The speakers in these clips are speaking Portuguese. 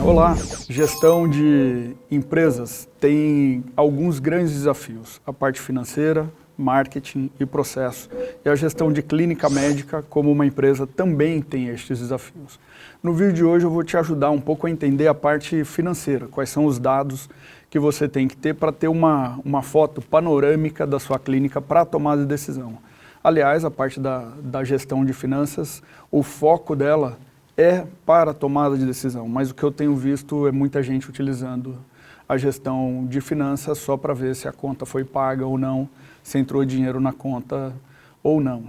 Olá, gestão de empresas tem alguns grandes desafios, a parte financeira, marketing e processo. E a gestão de clínica médica, como uma empresa, também tem estes desafios. No vídeo de hoje eu vou te ajudar um pouco a entender a parte financeira, quais são os dados que você tem que ter para ter uma foto panorâmica da sua clínica para a tomada de decisão. Aliás, a parte da gestão de finanças, o foco dela é para a tomada de decisão, mas o que eu tenho visto é muita gente utilizando a gestão de finanças só para ver se a conta foi paga ou não, se entrou dinheiro na conta ou não.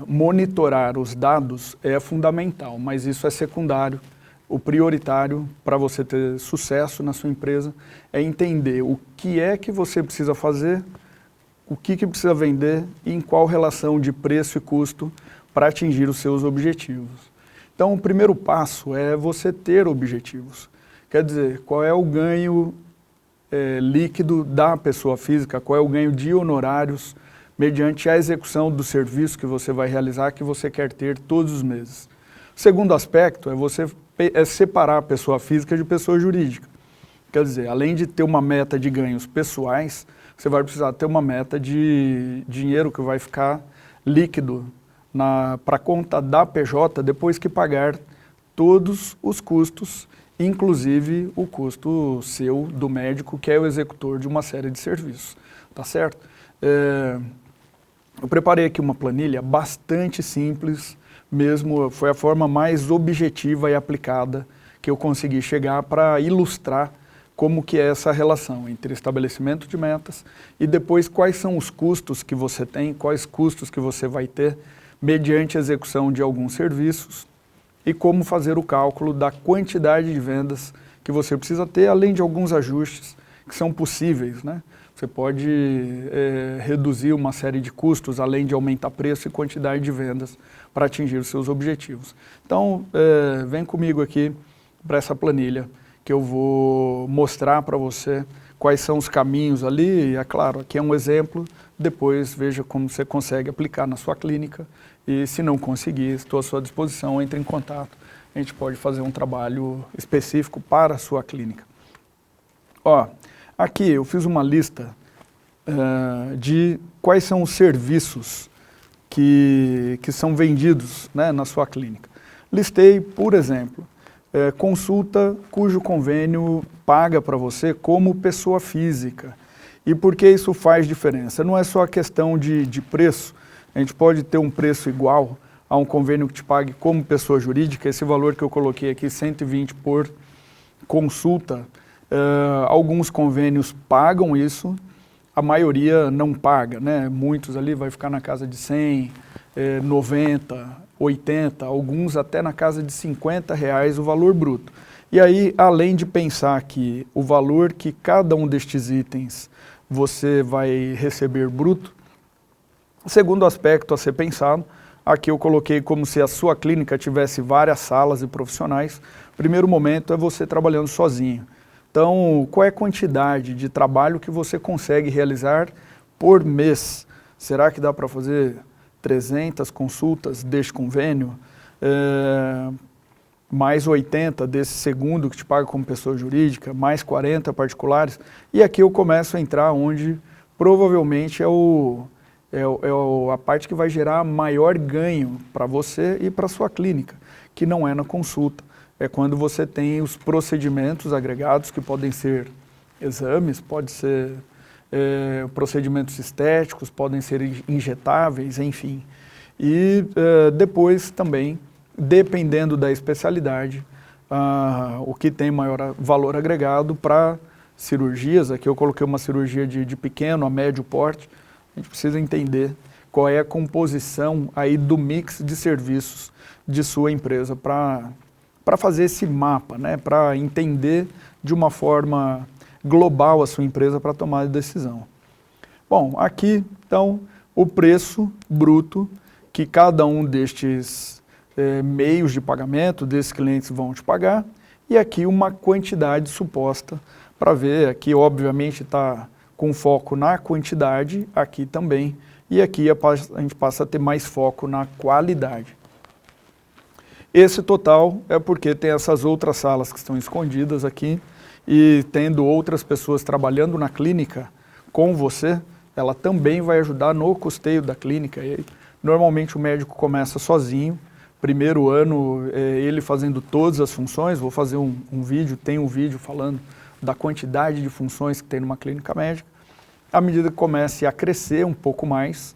Monitorar os dados é fundamental, mas isso é secundário. O prioritário para você ter sucesso na sua empresa é entender o que é que você precisa fazer, o que precisa vender e em qual relação de preço e custo para atingir os seus objetivos. Então, o primeiro passo é você ter objetivos. Quer dizer, qual é o ganho líquido da pessoa física, qual é o ganho de honorários mediante a execução do serviço que você vai realizar, que você quer ter todos os meses. O segundo aspecto é você separar a pessoa física de pessoa jurídica. Quer dizer, além de ter uma meta de ganhos pessoais, você vai precisar ter uma meta de dinheiro que vai ficar líquido para a conta da PJ depois que pagar todos os custos, inclusive o custo seu, do médico, que é o executor de uma série de serviços, tá certo? Eu preparei aqui uma planilha bastante simples, mesmo foi a forma mais objetiva e aplicada que eu consegui chegar para ilustrar como que é essa relação entre estabelecimento de metas e depois quais são os custos que você tem, quais custos que você vai ter mediante a execução de alguns serviços e como fazer o cálculo da quantidade de vendas que você precisa ter, além de alguns ajustes que são possíveis, né? Você pode reduzir uma série de custos, além de aumentar preço e quantidade de vendas para atingir os seus objetivos. Então, vem comigo aqui para essa planilha que eu vou mostrar para você quais são os caminhos ali, e é claro, aqui é um exemplo, depois veja como você consegue aplicar na sua clínica e se não conseguir, estou à sua disposição, entre em contato, a gente pode fazer um trabalho específico para a sua clínica. Ó, aqui eu fiz uma lista de quais são os serviços que são vendidos, né, na sua clínica. Listei, por exemplo, consulta cujo convênio paga para você como pessoa física. E por que isso faz diferença? Não é só a questão de preço, a gente pode ter um preço igual a um convênio que te pague como pessoa jurídica, esse valor que eu coloquei aqui, 120 por consulta, alguns convênios pagam isso, a maioria não paga, né? Muitos ali vai ficar na casa de 100, 90, 80, alguns até na casa de R$50 o valor bruto. E aí, além de pensar que o valor que cada um destes itens você vai receber bruto, o segundo aspecto a ser pensado, aqui eu coloquei como se a sua clínica tivesse várias salas e profissionais. O primeiro momento é você trabalhando sozinho. Então, qual é a quantidade de trabalho que você consegue realizar por mês? Será que dá para fazer 300 consultas deste convênio? Mais 80 desse segundo que te paga como pessoa jurídica, mais 40 particulares. E aqui eu começo a entrar onde provavelmente a parte que vai gerar maior ganho para você e para a sua clínica, que não é na consulta. É quando você tem os procedimentos agregados, que podem ser exames, pode ser procedimentos estéticos, podem ser injetáveis, enfim. E depois também, dependendo da especialidade, o que tem maior valor agregado para cirurgias, aqui eu coloquei uma cirurgia de pequeno a médio porte, a gente precisa entender qual é a composição aí do mix de serviços de sua empresa para fazer esse mapa, né, para entender de uma forma global a sua empresa para tomar a decisão. Bom, aqui então o preço bruto que cada um destes meios de pagamento desses clientes vão te pagar e aqui uma quantidade suposta para ver, aqui obviamente está com foco na quantidade, aqui também, e aqui a gente passa a ter mais foco na qualidade. Esse total é porque tem essas outras salas que estão escondidas aqui e tendo outras pessoas trabalhando na clínica com você, ela também vai ajudar no custeio da clínica. E normalmente o médico começa sozinho, primeiro ano ele fazendo todas as funções, vou fazer um vídeo, tem um vídeo falando da quantidade de funções que tem numa clínica médica. À medida que comece a crescer um pouco mais,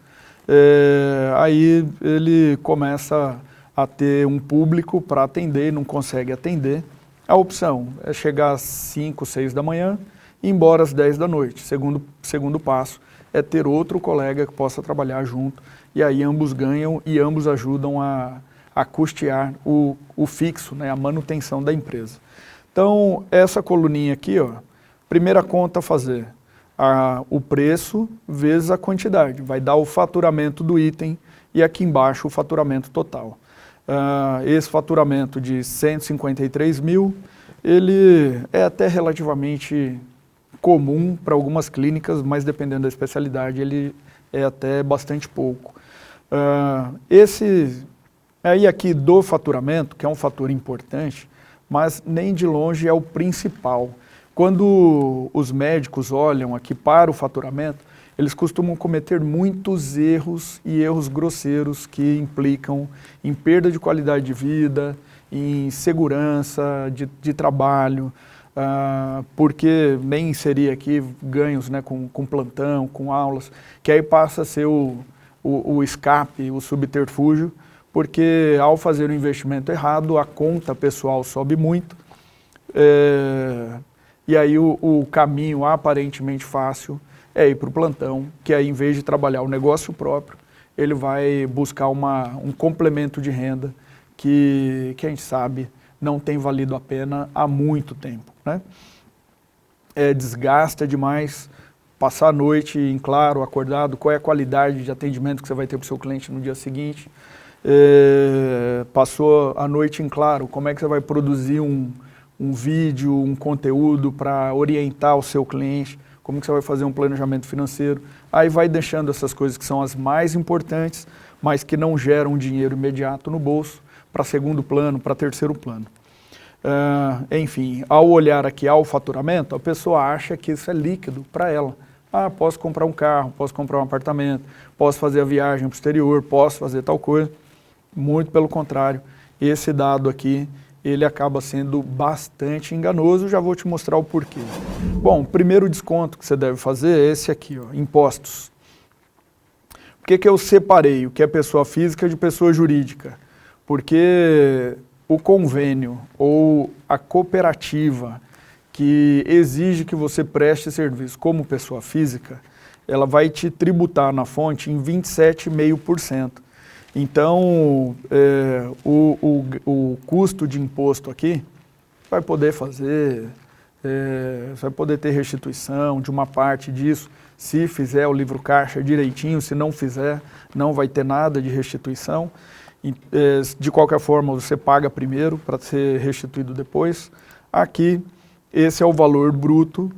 aí ele começa a ter um público para atender, não consegue atender. A opção é chegar às 5, 6 da manhã e ir embora às 10 da noite. Segundo passo é ter outro colega que possa trabalhar junto, e aí ambos ganham e ambos ajudam a custear o fixo, né, a manutenção da empresa. Então, essa coluninha aqui, ó, primeira conta a fazer, o preço vezes a quantidade, vai dar o faturamento do item e aqui embaixo o faturamento total. Esse faturamento de 153 mil, ele é até relativamente comum para algumas clínicas, mas dependendo da especialidade, ele é até bastante pouco. Aí aqui do faturamento, que é um fator importante, mas nem de longe é o principal. Quando os médicos olham aqui para o faturamento, eles costumam cometer muitos erros e erros grosseiros que implicam em perda de qualidade de vida, em segurança de trabalho, porque nem inserir aqui ganhos, né, com plantão, com aulas, que aí passa a ser o escape, o subterfúgio, porque ao fazer o investimento errado, a conta pessoal sobe muito, e aí o caminho aparentemente fácil é ir para o plantão, que aí em vez de trabalhar o negócio próprio, ele vai buscar um complemento de renda que a gente sabe não tem valido a pena há muito tempo, né? Desgasta demais, passar a noite em claro, acordado, qual é a qualidade de atendimento que você vai ter para o seu cliente no dia seguinte, passou a noite em claro, como é que você vai produzir um vídeo, um conteúdo para orientar o seu cliente, como que você vai fazer um planejamento financeiro, aí vai deixando essas coisas que são as mais importantes, mas que não geram dinheiro imediato no bolso, para segundo plano, para terceiro plano. Enfim, ao olhar aqui ao faturamento, a pessoa acha que isso é líquido para ela. Posso comprar um carro, posso comprar um apartamento, posso fazer a viagem para o exterior, posso fazer tal coisa. Muito pelo contrário, esse dado aqui, ele acaba sendo bastante enganoso, já vou te mostrar o porquê. Bom, o primeiro desconto que você deve fazer é esse aqui, ó, impostos. Por que eu separei o que é pessoa física de pessoa jurídica? Porque o convênio ou a cooperativa que exige que você preste serviço como pessoa física, ela vai te tributar na fonte em 27,5%. Então, o custo de imposto aqui vai poder fazer, você vai poder ter restituição de uma parte disso, se fizer o livro caixa direitinho, se não fizer, não vai ter nada de restituição. De qualquer forma, você paga primeiro para ser restituído depois. Aqui, esse é o valor bruto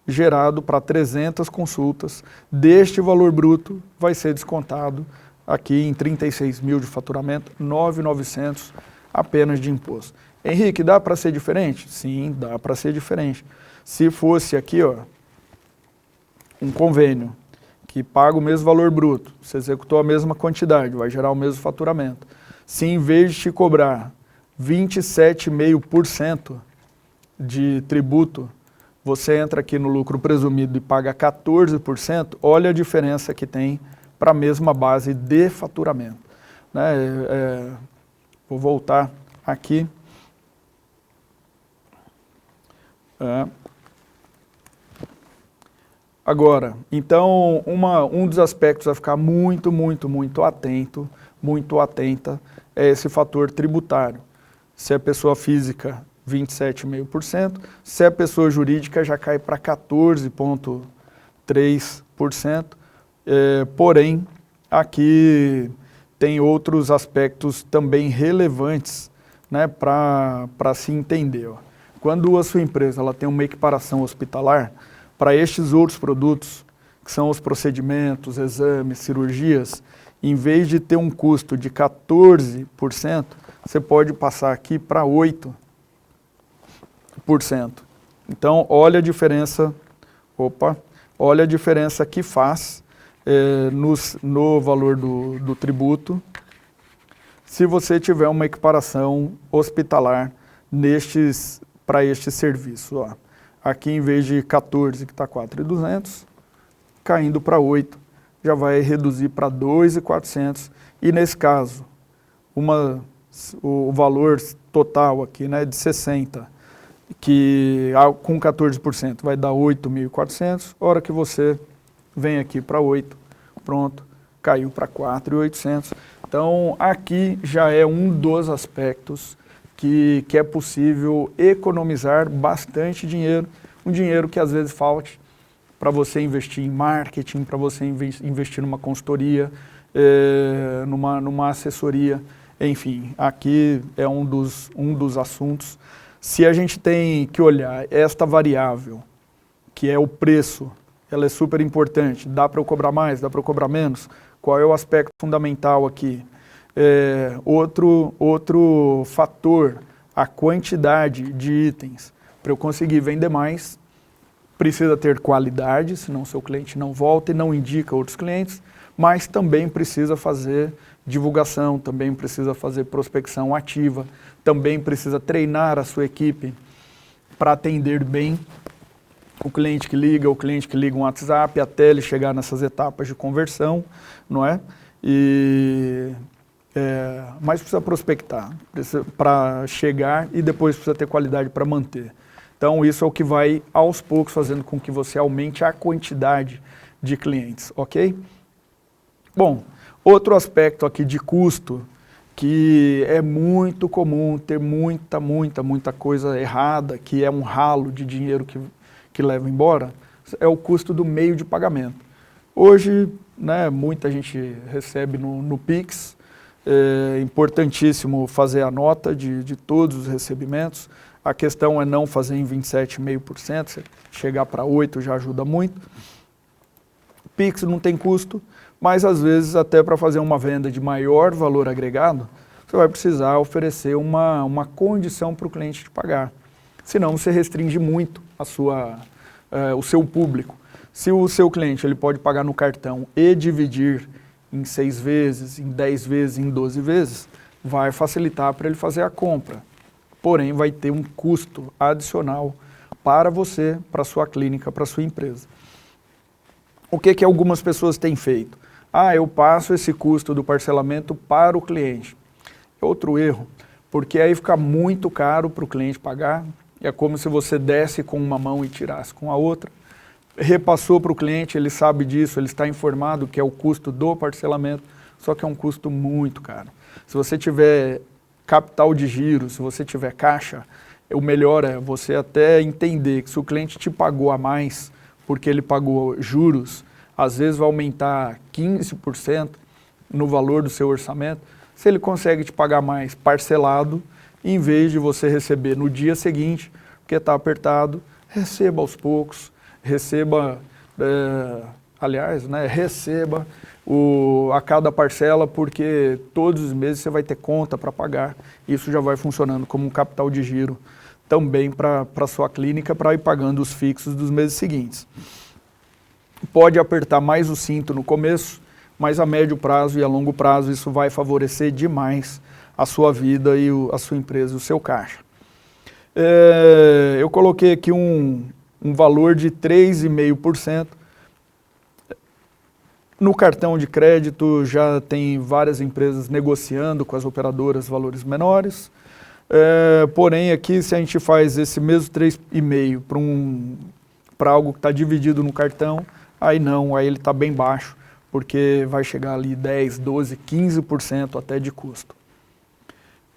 gerado para 300 consultas. Deste valor bruto vai ser descontado aqui em 36 mil de faturamento, 9.900 apenas de imposto. Henrique, dá para ser diferente? Sim, dá para ser diferente. Se fosse aqui, ó, um convênio que paga o mesmo valor bruto, você executou a mesma quantidade, vai gerar o mesmo faturamento. Se em vez de te cobrar 27,5% de tributo, você entra aqui no lucro presumido e paga 14%, olha a diferença que tem para a mesma base de faturamento. Vou voltar aqui. Agora, então, um dos aspectos a ficar muito atento, muito atenta, é esse fator tributário. Se é pessoa física, 27,5%, se é pessoa jurídica, já cai para 14,3%. Porém, aqui tem outros aspectos também relevantes, né, para se entender. Ó. Quando a sua empresa ela tem uma equiparação hospitalar, para estes outros produtos, que são os procedimentos, exames, cirurgias, em vez de ter um custo de 14%, você pode passar aqui para 8%. Então, olha a diferença, olha a diferença que faz no valor do tributo, se você tiver uma equiparação hospitalar para estes serviços. Ó. Aqui, em vez de 14, que está 4.200, caindo para 8, já vai reduzir para 2.400. E nesse caso, o valor total aqui, né, de 60, que com 14% vai dar 8.400, hora que você vem aqui para 8, pronto, caiu para 4.800. Então, aqui já é um dos aspectos que é possível economizar bastante dinheiro, um dinheiro que às vezes falte para você investir em marketing, para você investir numa consultoria, numa assessoria, enfim, aqui é um dos assuntos. Se a gente tem que olhar esta variável, que é o preço, ela é super importante, dá para eu cobrar mais, dá para eu cobrar menos? Qual é o aspecto fundamental aqui? Outro fator, a quantidade de itens. Para eu conseguir vender mais, precisa ter qualidade, senão seu cliente não volta e não indica outros clientes, mas também precisa fazer divulgação, também precisa fazer prospecção ativa, também precisa treinar a sua equipe para atender bem o cliente que liga um WhatsApp, até ele chegar nessas etapas de conversão, não é? Mas precisa prospectar, para chegar e depois precisa ter qualidade para manter. Então isso é o que vai aos poucos fazendo com que você aumente a quantidade de clientes, ok? Bom, outro aspecto aqui de custo, que é muito comum ter muita coisa errada, que é um ralo de dinheiro que leva embora, é o custo do meio de pagamento. Hoje, né, muita gente recebe no Pix, é importantíssimo fazer a nota de todos os recebimentos. A questão é não fazer em 27,5%, chegar para 8% já ajuda muito. Pix não tem custo, mas às vezes até para fazer uma venda de maior valor agregado, você vai precisar oferecer uma condição para o cliente te pagar. Senão você restringe muito o seu público. Se o seu cliente ele pode pagar no cartão e dividir em 6 vezes, em 10 vezes, em 12 vezes, vai facilitar para ele fazer a compra. Porém, vai ter um custo adicional para você, para a sua clínica, para a sua empresa. O que algumas pessoas têm feito? Eu passo esse custo do parcelamento para o cliente. É outro erro, porque aí fica muito caro para o cliente pagar. É como se você desse com uma mão e tirasse com a outra. Repassou para o cliente, ele sabe disso, ele está informado que é o custo do parcelamento, só que é um custo muito caro. Se você tiver capital de giro, se você tiver caixa, o melhor é você até entender que se o cliente te pagou a mais, porque ele pagou juros, às vezes vai aumentar 15% no valor do seu orçamento, se ele consegue te pagar mais parcelado, em vez de você receber no dia seguinte, porque está apertado, receba aos poucos, receba a cada parcela, porque todos os meses você vai ter conta para pagar. Isso já vai funcionando como um capital de giro também para a sua clínica, para ir pagando os fixos dos meses seguintes. Pode apertar mais o cinto no começo, mas a médio prazo e a longo prazo isso vai favorecer demais a sua vida e a sua empresa, o seu caixa. Eu coloquei aqui um valor de 3,5%. No cartão de crédito já tem várias empresas negociando com as operadoras valores menores, porém aqui se a gente faz esse mesmo 3,5% para algo que está dividido no cartão, aí ele está bem baixo, porque vai chegar ali 10, 12, 15% até de custo.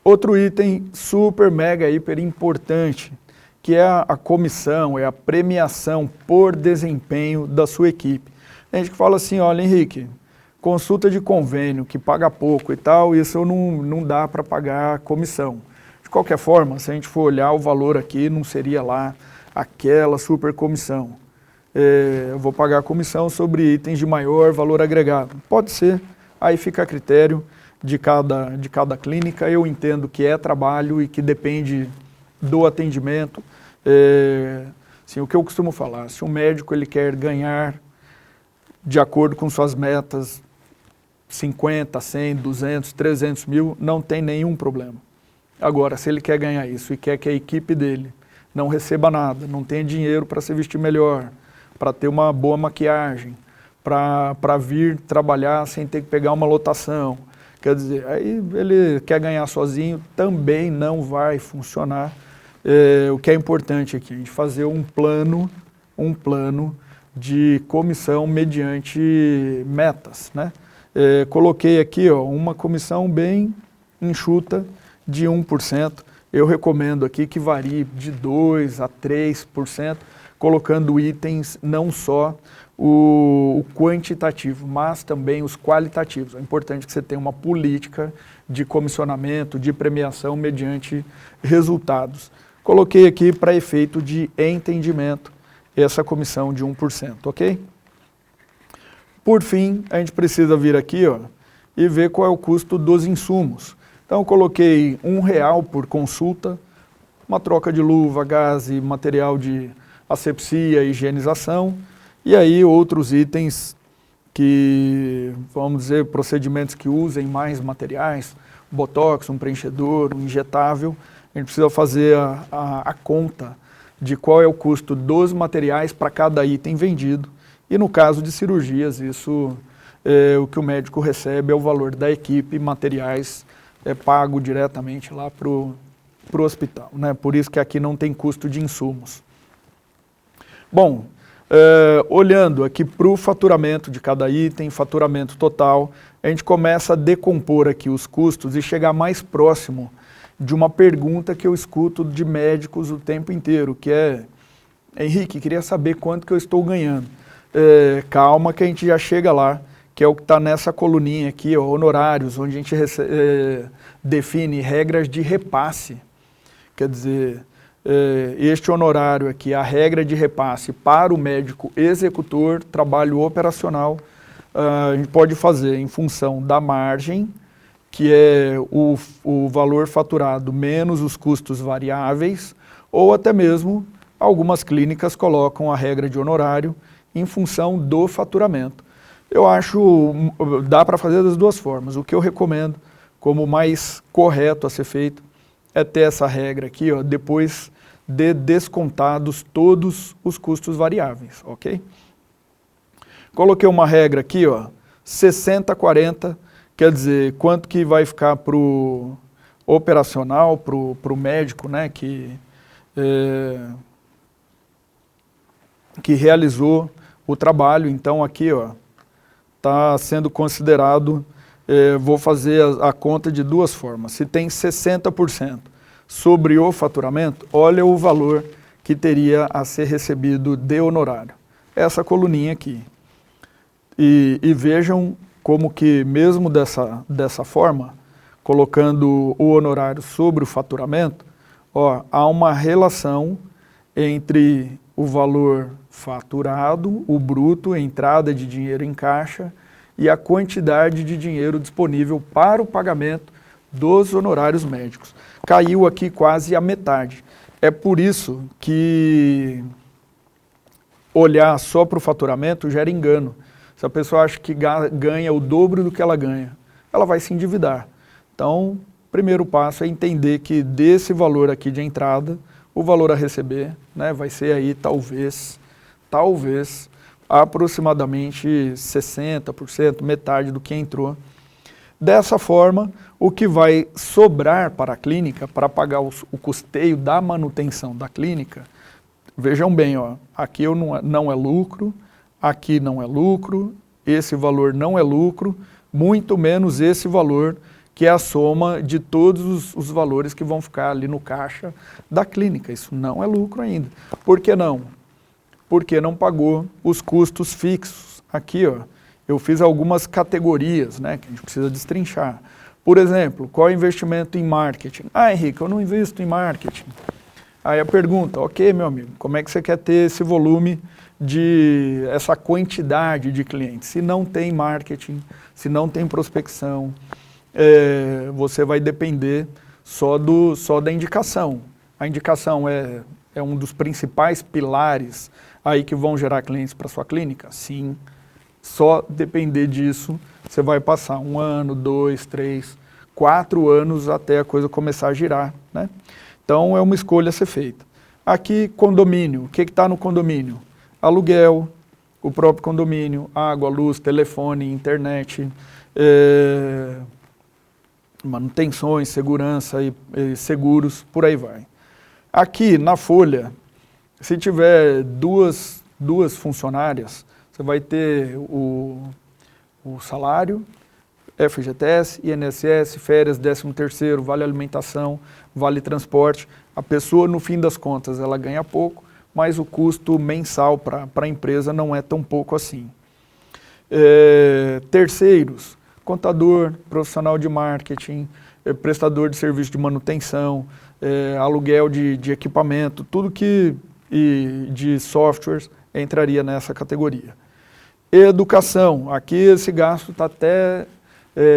Outro item super, mega, hiper importante, que é a comissão, é a premiação por desempenho da sua equipe. A gente fala assim, olha Henrique, consulta de convênio que paga pouco e tal, isso não dá para pagar comissão. De qualquer forma, se a gente for olhar o valor aqui, não seria lá aquela super comissão. Eu vou pagar comissão sobre itens de maior valor agregado. Pode ser, aí fica a critério. de cada clínica. Eu entendo que é trabalho e que depende do atendimento. Assim, o que eu costumo falar, se um médico ele quer ganhar de acordo com suas metas 50, 100, 200, 300 mil, não tem nenhum problema. Agora, se ele quer ganhar isso e quer que a equipe dele não receba nada, não tenha dinheiro para se vestir melhor, para ter uma boa maquiagem, para vir trabalhar sem ter que pegar uma lotação, quer dizer, aí ele quer ganhar sozinho, também não vai funcionar. O que é importante aqui, a gente fazer um plano de comissão mediante metas, né? Coloquei aqui uma comissão bem enxuta de 1%. Eu recomendo aqui que varie de 2% a 3%, colocando itens não só o quantitativo, mas também os qualitativos. É importante que você tenha uma política de comissionamento, de premiação mediante resultados. Coloquei aqui para efeito de entendimento essa comissão de 1%, ok? Por fim, a gente precisa vir aqui e ver qual é o custo dos insumos. Então, eu coloquei R$1 por consulta, uma troca de luva, gaze, material de asepsia, higienização, e aí outros itens que, vamos dizer, procedimentos que usem mais materiais, botox, um preenchedor, um injetável. A gente precisa fazer a conta de qual é o custo dos materiais para cada item vendido. E no caso de cirurgias, isso o que o médico recebe é o valor da equipe, materiais pago diretamente lá para o hospital, né? Por isso que aqui não tem custo de insumos. Bom, olhando aqui para o faturamento de cada item, faturamento total, a gente começa a decompor aqui os custos e chegar mais próximo de uma pergunta que eu escuto de médicos o tempo inteiro, que é: Henrique, queria saber quanto que eu estou ganhando. Calma que a gente já chega lá, que é o que está nessa coluninha aqui, honorários, onde a gente define regras de repasse. Quer dizer, este honorário aqui, a regra de repasse para o médico executor, trabalho operacional, a gente pode fazer em função da margem, que é o valor faturado menos os custos variáveis, ou até mesmo algumas clínicas colocam a regra de honorário em função do faturamento. Eu acho, dá para fazer das duas formas. O que eu recomendo como mais correto a ser feito é ter essa regra aqui, depois de descontados todos os custos variáveis, ok? Coloquei uma regra aqui, 60-40, quer dizer, quanto que vai ficar para o operacional, para o médico, né, que realizou o trabalho. Então aqui está sendo considerado, vou fazer a conta de duas formas. Se tem 60% sobre o faturamento, olha o valor que teria a ser recebido de honorário. Essa coluninha aqui. E vejam como que mesmo dessa forma, colocando o honorário sobre o faturamento, há uma relação entre o valor faturado, o bruto, a entrada de dinheiro em caixa, e a quantidade de dinheiro disponível para o pagamento dos honorários médicos. Caiu aqui quase a metade. É por isso que olhar só para o faturamento gera engano. Se a pessoa acha que ganha o dobro do que ela ganha, ela vai se endividar. Então, o primeiro passo é entender que desse valor aqui de entrada, o valor a receber, né, vai ser aí talvez, aproximadamente 60%, metade do que entrou. Dessa forma, o que vai sobrar para a clínica, para pagar o custeio da manutenção da clínica, vejam bem, aqui não é lucro, aqui não é lucro, esse valor não é lucro, muito menos esse valor que é a soma de todos os valores que vão ficar ali no caixa da clínica. Isso não é lucro ainda. Por que não? Porque não pagou os custos fixos. Aqui, eu fiz algumas categorias, né, que a gente precisa destrinchar. Por exemplo, qual é o investimento em marketing? Henrique, eu não invisto em marketing. Aí a pergunta, ok, meu amigo, como é que você quer ter esse volume essa quantidade de clientes? Se não tem marketing, se não tem prospecção, você vai depender só da indicação. A indicação é um dos principais pilares aí que vão gerar clientes para sua clínica? Sim. Só depender disso, você vai passar 1 ano, 2, 3, 4 anos até a coisa começar a girar, né? Então é uma escolha a ser feita. Aqui, condomínio. O que está no condomínio? Aluguel, o próprio condomínio, água, luz, telefone, internet, manutenções, segurança e seguros, por aí vai. Aqui na folha, se tiver duas funcionárias, você vai ter o salário, FGTS, INSS, férias, 13º, vale alimentação, vale transporte. A pessoa, no fim das contas, ela ganha pouco, mas o custo mensal para a empresa não é tão pouco assim. Terceiros, contador, profissional de marketing, prestador de serviço de manutenção, aluguel de equipamento, tudo de softwares entraria nessa categoria. Educação, aqui esse gasto está até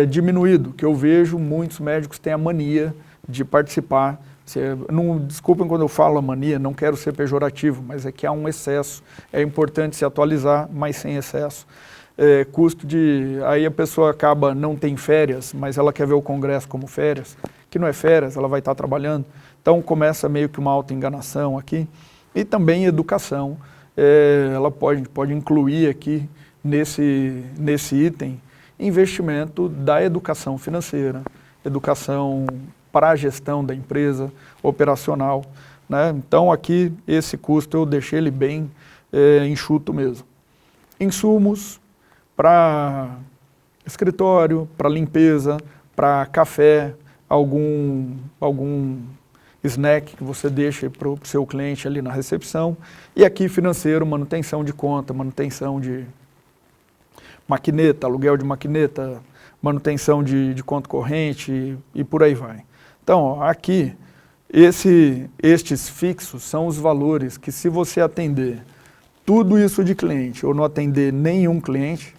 diminuído, que eu vejo muitos médicos têm a mania de participar. Desculpem quando eu falo a mania, não quero ser pejorativo, mas é que há um excesso. É importante se atualizar, mas sem excesso. Aí a pessoa acaba, não tem férias, mas ela quer ver o congresso como férias, que não é férias, ela vai estar trabalhando. Então começa meio que uma autoenganação aqui. E também educação, ela pode incluir aqui nesse item investimento da educação financeira, educação para a gestão da empresa, operacional, né? Então aqui esse custo eu deixei ele bem enxuto mesmo. Insumos para escritório, para limpeza, para café, algum snack que você deixa para o seu cliente ali na recepção. E aqui financeiro, manutenção de conta, manutenção de maquineta, aluguel de maquineta, manutenção de conta corrente e por aí vai. Então, ó, aqui, estes fixos são os valores que, se você atender tudo isso de cliente ou não atender nenhum cliente,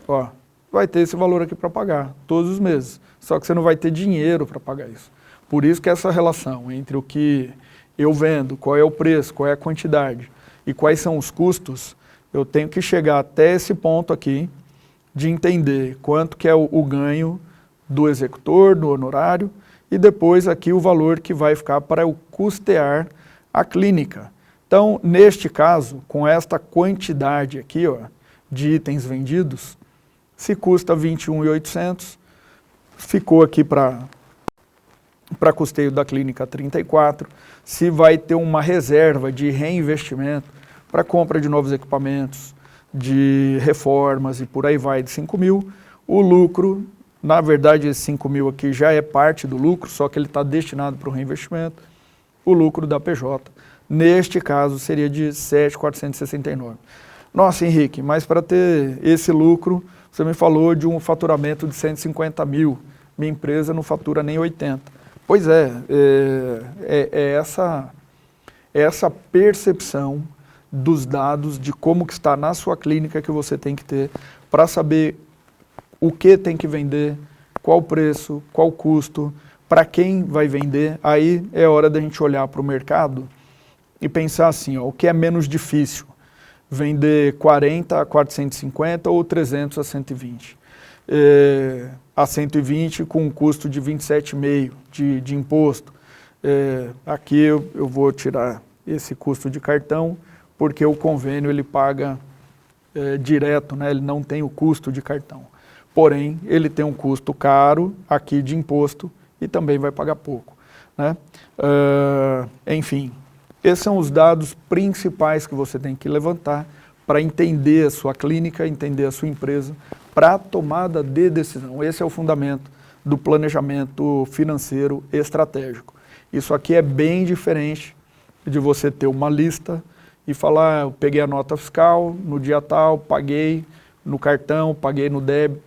ó, vai ter esse valor aqui para pagar todos os meses. Só que você não vai ter dinheiro para pagar isso. Por isso que essa relação entre o que eu vendo, qual é o preço, qual é a quantidade e quais são os custos, eu tenho que chegar até esse ponto aqui de entender quanto que é o ganho do executor, do honorário, e depois aqui o valor que vai ficar para eu custear a clínica. Então, neste caso, com esta quantidade aqui, ó, de itens vendidos, se custa R$ 21.800, ficou aqui para custeio da clínica 34, se vai ter uma reserva de reinvestimento para compra de novos equipamentos, de reformas e por aí vai, de 5 mil, o lucro, na verdade esse 5 mil aqui já é parte do lucro, só que ele está destinado para o reinvestimento, o lucro da PJ, neste caso seria de 7.469. Nossa, Henrique, mas para ter esse lucro, você me falou de um faturamento de 150 mil, minha empresa não fatura nem 80. Pois é essa percepção dos dados de como que está na sua clínica que você tem que ter para saber o que tem que vender, qual o preço, qual o custo, para quem vai vender. Aí é hora da gente olhar para o mercado e pensar assim, ó, o que é menos difícil, vender 40 a 450 ou 300 a 120. A 120 com um custo de 27,5 de imposto. Aqui eu vou tirar esse custo de cartão, porque o convênio ele paga direto, né? Ele não tem o custo de cartão. Porém, ele tem um custo caro aqui de imposto e também vai pagar pouco, né? Enfim, esses são os dados principais que você tem que levantar para entender a sua clínica, entender a sua empresa, para a tomada de decisão. Esse é o fundamento do planejamento financeiro estratégico. Isso aqui é bem diferente de você ter uma lista e falar, eu peguei a nota fiscal, no dia tal, paguei no cartão, paguei no débito.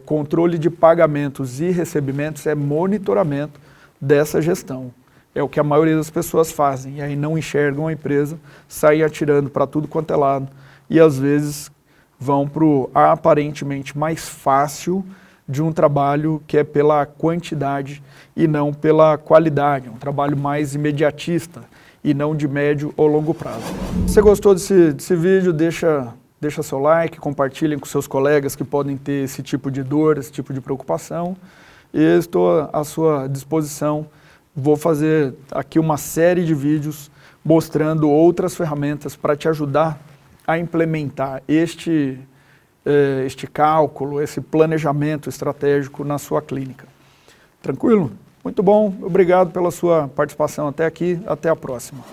Controle de pagamentos e recebimentos é monitoramento dessa gestão. É o que a maioria das pessoas fazem, e aí não enxergam a empresa, saem atirando para tudo quanto é lado, e às vezes vão para o aparentemente mais fácil de um trabalho que é pela quantidade e não pela qualidade, um trabalho mais imediatista e não de médio ou longo prazo. Se você gostou desse vídeo, deixa seu like, compartilhem com seus colegas que podem ter esse tipo de dor, esse tipo de preocupação. E estou à sua disposição. Vou fazer aqui uma série de vídeos mostrando outras ferramentas para te ajudar a implementar este cálculo, esse planejamento estratégico na sua clínica. Tranquilo? Muito bom, obrigado pela sua participação até aqui, até a próxima.